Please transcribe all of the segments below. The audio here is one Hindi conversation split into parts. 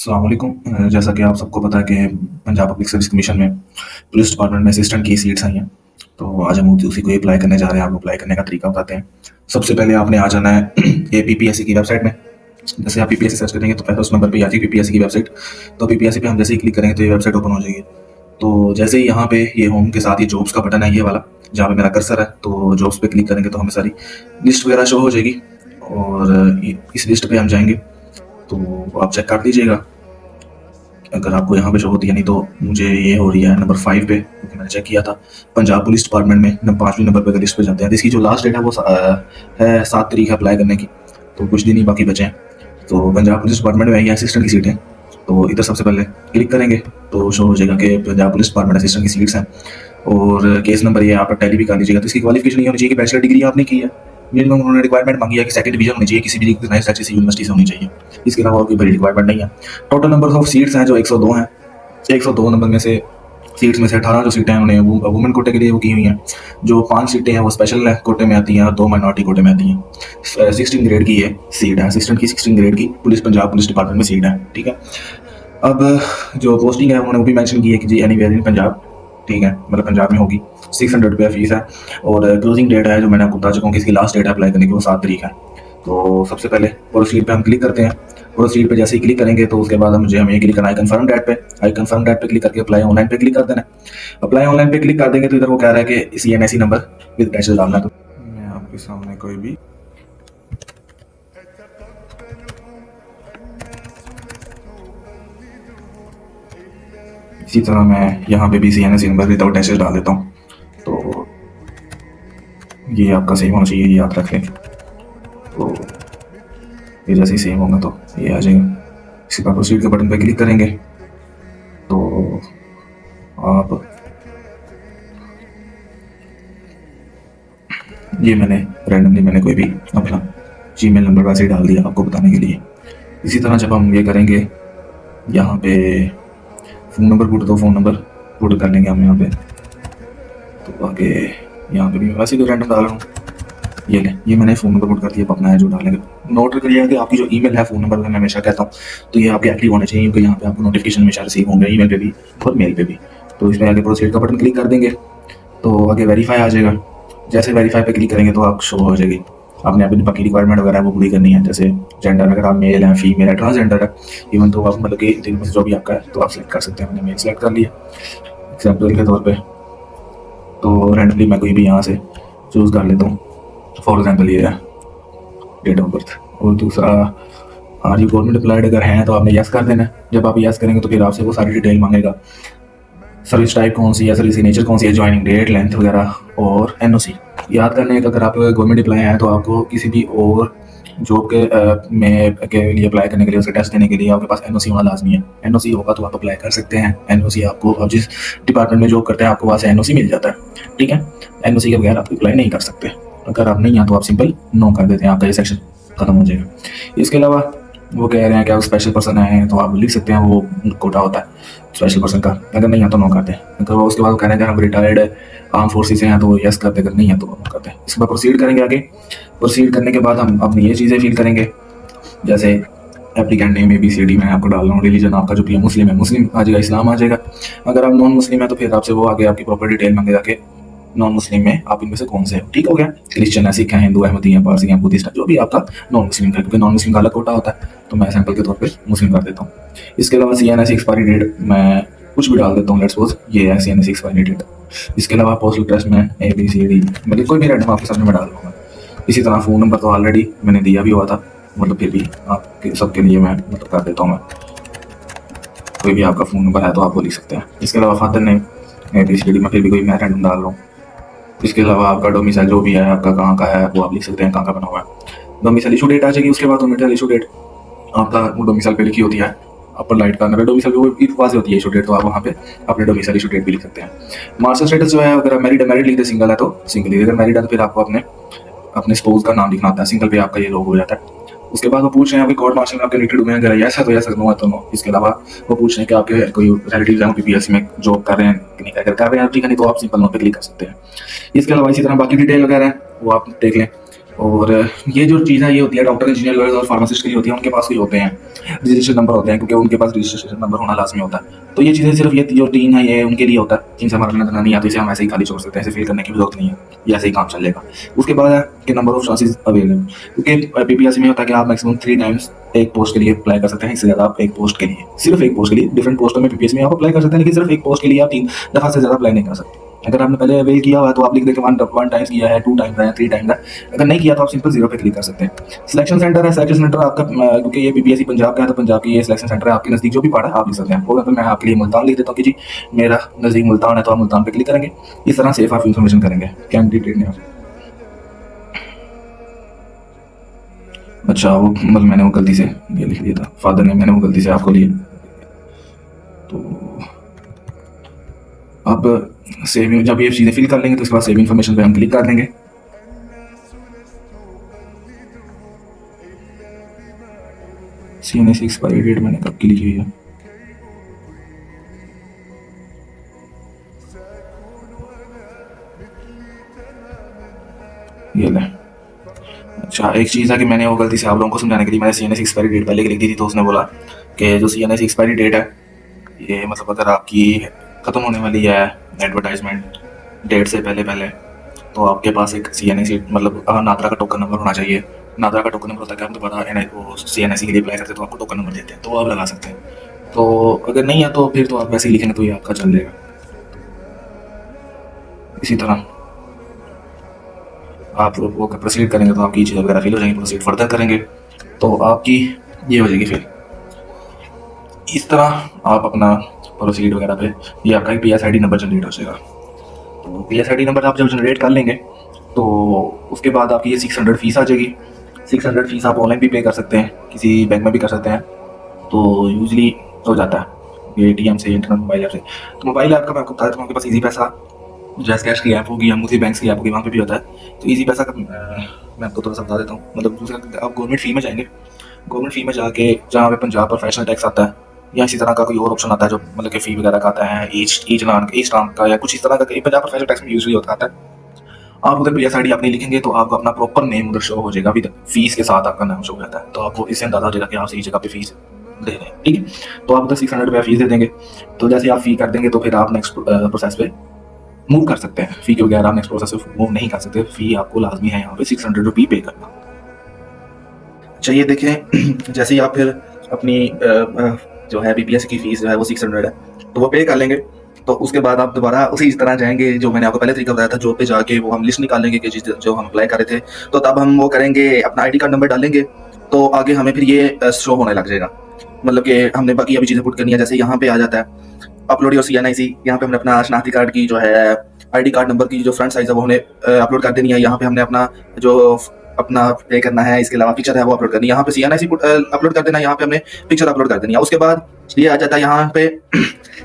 अस्सलाम वालेकुम। जैसा कि आप सबको पता है कि पंजाब पब्लिक सर्विस कमीशन में पुलिस डिपार्टमेंट में असिस्टेंट की सीट्स आई हैं। तो आज हम उसी को अप्लाई करने जा रहे हैं। आपको अप्लाई करने का तरीका बताते हैं। सबसे पहले आपने आ जाना है APPSC की वेबसाइट में। जैसे आप PPSC सर्च करेंगे तो पहले उस नंबर पे आ जाएगी PPSC की वेबसाइट। तो PPSC पे हम जैसे ही क्लिक करेंगे तो ये वेबसाइट ओपन हो जाएगी। तो जैसे ही यहाँ पे ये होम के साथ ये जॉब्स का बटन है, ये वाला जहाँ पे मेरा कर्सर है, तो जॉब्स पे क्लिक करेंगे तो हमें सारी लिस्ट वगैरह शो हो जाएगी। और इस लिस्ट पे हम जाएंगे तो आप चेक कर लीजिएगा अगर आपको यहाँ पे शो होती है। नहीं तो मुझे ये हो रही है नंबर 5 पे, क्योंकि मैंने चेक किया था पंजाब पुलिस डिपार्टमेंट में 5वें नंबर पे लिस्ट पे जाते हैं। इसकी जो लास्ट डेट है वो है 7 तारीख है अप्लाई करने की। तो कुछ दिन ही बाकी बचे हैं। तो पंजाब पुलिस डिपार्टमेंट में ये असिस्टेंट की सीट है। तो इधर सबसे पहले क्लिक करेंगे तो शो हो जाएगा कि पंजाब पुलिस डिपार्टमेंट असिस्टेंट की सीट्स हैं। और केस नंबर ये आप टैली भी कर लीजिएगा। तो इसकी क्वालिफिकेशन ये होनी चाहिए कि बैचलर डिग्री आपने की है। मिनिमम उन्होंने रिक्वायरमेंट मांगी है कि सेकंड डिवीजन होनी चाहिए, किसी भी रिकॉग्नाइज्ड अच्छी यूनिवर्सिटी से होनी चाहिए। इसके अलावा और कोई बड़ी रिक्वायरमेंट नहीं है। टोटल नंबर ऑफ सीट्स हैं जो 102 हैं। 102 नंबर में से सीट्स में से 18 जो सीटें हैं उन्हें वुमेन कोटे के लिए वो की हुई हैं। जो 5 सीटें हैं वो स्पेशल कोटे में आती हैं और 2 माइनॉरिटी कोटे में आती हैं। 16 ग्रेड की ये सीट है, असिस्टेंट की 16 ग्रेड की पंजाब पुलिस डिपार्टमेंट में सीट है। ठीक है। अब जो पोस्टिंग है उन्होंने वो भी मेंशन की है कि जी एनीवेयर इन पंजाब, ठीक है, मतलब पंजाब में होगी। 600 रुपया फीस है। और क्लोजिंग डेट है जो मैंने आपको बता चुका हूँ कि इसकी लास्ट डेट है अप्लाई करने की, वो 7 तारीख है। तो सबसे पहले प्रोसीड पे हम क्लिक करते हैं। प्रोसीड पे जैसे ही क्लिक करेंगे तो उसके बाद हमें क्लिक करना है कंफर्म डेट पे। कंफर्म डेट पे क्लिक करके अप्लाई ऑनलाइन पे क्लिक कर देना। अप्लाई ऑनलाइन पे क्लिक कर देंगे तो इधर वो कह रहा है कि CNSE नंबर विद डैशेस डालना। तो मैं आपके सामने कोई भी इसी तरह मैं यहाँ पे भी CNSE नंबर विदाउट डैशेस डाल देता हूँ। तो ये आपका सेम होना चाहिए, ये याद रख लें। तो ये जैसे ही सेम होगा तो ये आ जाएगा। इसके बाद प्रोसीड के बटन पे क्लिक करेंगे तो आप ये मैंने कोई भी अपना जीमेल नंबर वैसे ही डाल दिया आपको बताने के लिए। इसी तरह जब हम ये करेंगे यहाँ पे फ़ोन नंबर पुट कर लेंगे हम यहाँ पे। तो आगे यहाँ पे भी वैसे ही रैंडम डाल रहा हूँ। ये मैंने फ़ोन नंबर पुट कर दिया। अपना है जो डालेंगे नोट करिएगा कि आपकी जो ईमेल है फ़ोन नंबर मैं हमेशा कहता हूँ तो ये आपके एक्टिव होने चाहिए, क्योंकि यहाँ पे आपको नोटिफिकेशन हमेशा रिसीव होंगे ईमेल पे भी और मेल पे भी। तो इसमें आगे प्रोसीड का बटन क्लिक कर देंगे तो आगे वेरीफाई आ जाएगा। जैसे वेरीफाई पे क्लिक करेंगे तो आप शो हो जाएगी। आपने अपनी बाकी रिक्वायरमेंट वगैरह वो पूरी करनी है। जैसे जेंडर, अगर आप मेल हैं, फीमेल है, ट्रांसजेंडर है, इवन तो आप मतलब कि जिनमें से जो भी आपका है तो आप सेलेक्ट कर सकते हैं। मैंने मेल सेलेक्ट कर लिया एग्जाम्पल के तौर पे। तो रैंडमली मैं कोई भी यहाँ से चूज़ कर लेता हूँ। फॉर एग्जाम्पल ये है डेट ऑफ बर्थ। और दूसरा आर यू गवर्नमेंट एम्प्लॉयड अगर हैं तो आपने यस कर देना है। जब आप यस करेंगे तो फिर आपसे वो सारी डिटेल मांगेगा। सर्विस टाइप कौन सी है, सर्विस की नेचर कौन सी है, ज्वाइनिंग डेट, लेंथ वगैरह और NOC याद करने का। अगर आप गवर्नमेंट एम्प्लॉय हैं तो आपको किसी भी और जॉब के लिए अप्लाई करने के लिए, उसके टेस्ट देने के लिए आपके पास NOC होना लाजमी है। NOC होगा तो आप अप्लाई कर सकते हैं। NOC आपको, आप जिस डिपार्टमेंट में जॉब करते हैं आपको वहाँ से NOC मिल जाता है। ठीक है। NOC के बगैर आप अप्लाई नहीं कर सकते। अगर आप नहीं हैं तो आप सिंपल नो कर देते हैं, आपका ये सेक्शन खत्म हो जाएगा। इसके अलावा वो कह रहे हैं कि आप स्पेशल पर्सन हैं तो आप लिख सकते हैं, वो कोटा होता है स्पेशल पर्सन का। अगर नहीं है तो नो करते हैं। अगर वो उसके बाद कह रहे हैं कि हम रिटायर्ड आर्म फोर्सेस से हैं तो यस करते, अगर नहीं है तो नो करते हैं। इसके बाद प्रोसीड करेंगे। आगे प्रोसीड करने के बाद हम अपनी ये चीज़ें फिल करेंगे। जैसे एप्लीकेंट नेम ABCD मैं आपको डाल रहा हूँ। रिलीजन आपका जो भी है मुस्लिम है, मुस्लिम आ जाएगा, इस्लाम आ जाएगा। अगर आप नॉन मुस्लिम है तो फिर आपसे वो आगे आपकी प्रॉपर डिटेल मांगेगा कि नॉन मुस्लिम में आप इनमें से कौन से हो। ठीक हो गया। क्रिश्चियन है, सिख है, हिंदू, अहमदी है, पारसी है, बुद्धिस्ट है, जो भी आपका नॉन मुस्लिम का, क्योंकि नॉन मुस्लिम का अलग कोटा होता है तो मैं सैंपल के तौर पे मुस्लिम कर देता हूँ। इसके अलावा CNSE एक्सपायरी डेट मैं कुछ भी डाल देता हूँ। लेट्स सपोज ये है CNSE एक्सपायरी डेट। इसके अलावा पोस्टल एड्रेस में ABCD मतलब कोई भी रैंडम आपके सामने मैं डाल दूँगा। इसी तरह फ़ोन नंबर तो ऑलरेडी मैंने दिया भी हुआ था, मतलब फिर भी आपके सबके लिए मैं मतलब कर देता हूँ। मैं कोई भी आपका फ़ोन नंबर है तो आप वो लिख सकते हैं। इसके अलावा फादर नेम ABCD में फिर भी कोई मैं रैंडम डाल रहा हूँ। इसके अलावा आपका डोमिसाइल जो भी है आपका कहाँ का है वो आप लिख सकते हैं, कहाँ का बना हुआ है। डोमिसाइल इशू डेट आ जाएगी। उसके बाद डोमिसाइल इशू डेट आपका वो डोमिसाइल पे लिखी होती है अपर लाइट का नंबर। डोमिसाइल पे वाज होती है इशू डेट, तो आप वहाँ पे अपने डोमिसाइल इशू डेट भी लिख सकते हैं। मार्शल स्टेटस जो है, अगर मैरिड लिखते, सिंगल है तो सिंगल, अगर मैरिड है तो फिर आपको अपने स्पोज का नाम लिखना होता है। सिंगल पे आपका ये लोग हो जाता है। उसके बाद वो पूछ रहे हैं आपके कोर्ट मार्शल में आपके रिलेटेड हुए हैं, अगर यस है तो यस, नो है तो नो। इसके अलावा वो पूछ रहे हैं कि आपके कोई रिलेटिव्स हैं PPSC में जॉब कर रहे हैं कि नहीं, अगर कर रहे हैं ठीक है, नहीं तो आप सिंपल नो पे क्लिक कर सकते हैं। इसके अलावा इसी तरह बाकी डिटेल वगैरह है वो आप देख लें। और ये जो चीज़ है ये होती है डॉक्टर, इंजीनियर, लॉयर और फार्मासिस्ट के लिए होती है। उनके पास कोई होते हैं रजिस्ट्रेशन नंबर होते हैं, क्योंकि उनके पास रजिस्ट्रेशन नंबर होना लाजमी होता है। तो ये चीज़ें सिर्फ ये जो तीन है ये उनके लिए होता है, इनसे हमारा लेना देना नहीं है, तो इसे हम ऐसे ही खाली छोड़ सकते हैं, ऐसे फिल करने की भी जरूरत नहीं है, ये ऐसे ही काम चलेगा। उसके बाद है कि नंबर ऑफ चांसेस अवेलेबल, क्योंकि पीपीएससी में होता है कि आप मैक्सिमम 3 टाइम्स एक पोस्ट के लिए अप्लाई कर सकते हैं। इससे ज़्यादा आप एक पोस्ट के लिए, सिर्फ एक पोस्ट के लिए, डिफरेंट पोस्टों में पीपीएससी में आप अप्लाई कर सकते हैं, लेकिन सिर्फ एक पोस्ट के लिए आप 3 दफ़ा से ज़्यादा अप्लाई नहीं कर सकते। अगर आपने पहले अवेल किया हुआ है तो आप लिख दें कि वन टाइम्स किया है, 2 टाइम्स है, 3 टाइम्स है। अगर नहीं किया तो आप सिंपल 0 पे क्लिक कर सकते हैं। सिलेक्शन सेंटर है, सिलेक्शन सेंटर आपका क्योंकि ये पीपीएससी पंजाब का है, तो पंजाब की ये सिलेक्शन सेंटर है, आपके नज़दीक जो भी पड़ा है आप लिख सकते हैं। फॉर एग्जाम्पल मैं आपके लिए मुल्तान लिख देता हूँ कि जी मेरा नज़दीक मुल्तान है, तो आप मुल्तान पे क्लिक करेंगे। इस तरह सेफ आप इन्फॉर्मेशन करेंगे कैंडिडेट ने। अच्छा वो मतलब मैंने वो गलती से ये लिख दिया था, फादर ने, मैंने वो गलती से आपको लिए। तो अब सेव, जब ये चीज़ें फिल कर लेंगे तो उसके बाद सेव इन्फॉर्मेशन पे हम क्लिक कर देंगे। CNSE एक्सपायरी डेट मैंने कब की लिखी हुई है, ये ले। अच्छा एक चीज़ है कि मैंने वो गलती से आप लोगों को समझाने के लिए मैंने CNSE एक्सपायरी डेट पहले की लिख दी थी, तो उसने बोला कि जो CNSE एक्सपायरी डेट है ये मतलब अगर आपकी ख़त्म होने वाली है एडवर्टाइजमेंट डेट से पहले पहले, तो आपके पास एक CNSE मतलब नादरा का टोकन नंबर होना चाहिए। नादरा का टोकन नंबर होता है कि आप दोबारा वो CNSE के लिए अप्लाई करते हैं तो आपको टोकन नंबर देते हैं, तो आप लगा सकते हैं। तो अगर नहीं है तो फिर तो आप वैसे ही लिखेंगे तो ये आपका चल जाएगा। इसी तरह आप वो प्रोसीड करेंगे तो आपकी चीज़ें वगैरह फिल हो जाएंगी। प्रोसीड फर्दर करेंगे तो आपकी ये हो जाएगी फिल। इस तरह आप अपना प्रोसीड वगैरह पे ये आपका एक PSID नंबर जनरेट हो जाएगा। तो PSID नंबर आप जब जनरेट कर लेंगे तो उसके बाद आपकी ये 600 फीस आ जाएगी। 600 फीस आप ऑनलाइन भी पे कर सकते हैं, किसी बैंक में भी कर सकते हैं, तो यूजली हो जाता है ATM से, इंटरनेट मोबाइल ऐप से। तो मोबाइल ऐप का मैं आपको बता देता हूँ, आपके पास ईजी पैसा, जैस कैश की ऐप होगी या मुझे बैंक की ऐप होगी, वहाँ पे भी होता है। तो ईजी पैसा का मैं आपको थोड़ा सा बता देता हूँ। मतलब दूसरा आप गवर्नमेंट फी में जाएंगे, गवर्नमेंट फी में जाके जहाँ पे पंजाब प्रोफेशनल टैक्स आता है या इसी तरह का कोई और ऑप्शन आता है जो मतलब कि फ़ी वगैरह का आता है, ई चलान का या कुछ इस तरह का, पंजाब प्रोफेशनल टैक्स में यूजली होता है। आप उधर PSID अपनी लिखेंगे तो आपको अपना प्रॉपर नेम उधर शो हो जाएगा, विद फीस के साथ आपका नाम शो हो जाता है। तो आपको इससे अंदाजा हो जाएगा कि आप सही जगह पे फीस दे रहे हैं, ठीक है। तो आप उधर 600 रुपया फीस दे देंगे। तो जैसे आप फ़ी कर देंगे तो फिर आप नेक्स्ट प्रोसेस पे मूव कर सकते हैं। फ़ी के बगैर आप नेक्स्ट प्रोसेस पे मूव नहीं कर सकते, फ़ी आपको लाजमी है यहाँ पे 600 रुपये पे करना। चलिए देखें, जैसे ही आप फिर अपनी जो है PPSC की फीस जो है वो 600 है, तो वो पे कर लेंगे। तो उसके बाद आप दोबारा उसी तरह जाएंगे जो मैंने आपको पहले तरीका बताया था, जॉब पे जाके वो हम लिस्ट निकालेंगे कि जो हम अप्लाई कर रहे थे। तो तब हम वो करेंगे, अपना ID कार्ड नंबर डालेंगे, तो आगे हमें फिर ये शो होने लग जाएगा। मतलब कि हमने बाकी अभी चीज़ें पुट करनी है। जैसे यहाँ पे आ जाता है अपलोड योर CNIC, यहाँ पे हमने अपना शनाख्ती कार्ड की जो है ID कार्ड नंबर की जो फ्रंट साइज है वो हमने अपलोड कर देनी है। यहाँ पे हमने अपना जो अपना पे करना है, इसके अलावा पिक्चर है वो अपलोड करनी है। यहाँ पे CNIC अपलोड कर देना है, यहाँ पे हमने पिक्चर अपलोड कर देनी है। उसके बाद ये आ जाता है यहाँ पे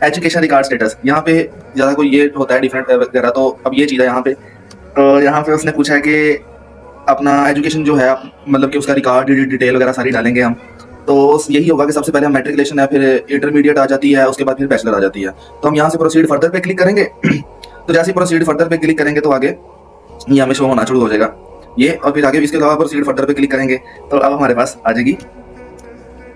एजुकेशन रिकॉर्ड स्टेटस। यहाँ पे ज़्यादा कोई ये होता है डिफरेंट वगैरह, तो अब ये चीज़ है यहाँ पे। तो यहाँ पे उसने पूछा है कि अपना एजुकेशन जो है मतलब कि उसका रिकॉर्ड डिटेल वगैरह सारी डालेंगे हम। तो यही होगा कि सबसे पहले हम मैट्रिकुलेशन है, फिर इंटरमीडिएट आ जाती है, उसके बाद फिर बैचलर आ जाती है। तो हम यहाँ से प्रोसीड फर्दर पे क्लिक करेंगे। तो जैसे प्रोसीड फर्दर पे क्लिक करेंगे तो आगे ये हमें शो होना शुरू हो जाएगा ये, और फिर आगे इसके अलावा प्रोसीड फर्दर पे क्लिक करेंगे तो अब हमारे पास आ जाएगी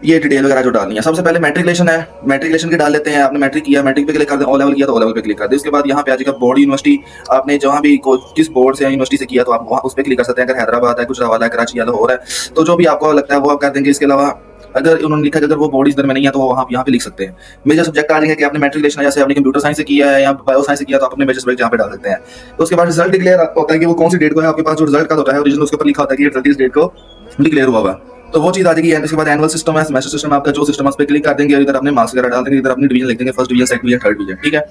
ये डिटेल वगैरह जो डालनी है। सबसे पहले मैट्रिकुलेशन है, मैट्रिकुलेशन की डाल लेते हैं। आपने मैट्रिक किया, मैट्रिक पे क्लिक कर दें, ओ लेवल किया तो ओ लेवल पे क्लिक कर दें। उसके बाद यहाँ पे आ जाएगा बोर्ड, यूनिवर्सिटी, आपने जहाँ भी किस बोर्ड से यूनिवर्सिटी से किया तो आप वहाँ उस पर क्लिक कर सकते हैं। अगर हैदराबाद है, गुजरावाला है, कराची है, लाहौर है, तो जो भी आपको लगता है वो आप कर देंगे। इसके अलावा अगर उन्होंने लिखा है अगर वो बोर्ड इधर में नहीं है तो आप यहाँ पे लिख सकते हैं। मेजर सब्जेक्ट आ जाएंगे कि आपने मैट्रिकुलेशन है, जैसे आपने कंप्यूटर साइंस से किया है या बायो साइंस से किया तो आप अपने मेजर सब्जेक्ट यहाँ पे डाल सकते हैं। तो उसके बाद रिजल्ट डिक्लेयर होता है कि वो कौन सी डेट को है। आपके पास जो रिजल्ट का होता है ओरिजिनल, उसके ऊपर लिखा होता है कि रिजल्ट इस डेट को डिक्लेयर हुआ हुआ, तो वो चीज़ आ जाएगी। इसके बाद एनुअल सिस्टम है, सेमेस्टर सिस्टम, आपका जो सिस्टम है उस पर क्लिक कर देंगे और इधर अपने मार्क्स वगैरह डाल देंगे, इधर अपनी डिवीजन लिख देंगे, first division, second division, third division, ठीक है।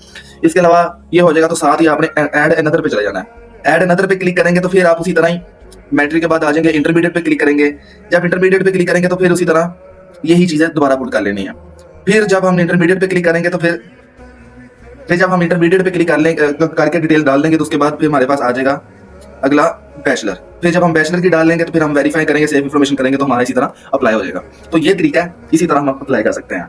इसके अलावा ये हो जाएगा। तो साथ ही आपने ऐड अनदर पे चले जाना है। ऐड अनदर पे क्लिक करेंगे तो फिर आप उसी तरह ही मैट्रिक के बाद आ जाएंगे इंटरमीडिएट पे क्लिक करेंगे। जब इंटरमीडिएट पे क्लिक करेंगे तो फिर उसी तरह यही चीज़ें दोबारा पुट कर लेनी है। फिर जब हम इंटरमीडिएट पे क्लिक करेंगे तो फिर जब हम इंटरमीडिएट पे क्लिक कर लेंगे करके डिटेल डाल देंगे तो उसके बाद फिर हमारे पास आ जाएगा अगला बैचलर। फिर जब हम बैचलर की डाल लेंगे तो फिर हम वेरीफाई करेंगे, सेव इन्फॉर्मेशन करेंगे तो हमारा इसी तरह अप्लाई हो जाएगा। तो ये तरीका है, इसी तरह हम अप्लाई कर सकते हैं।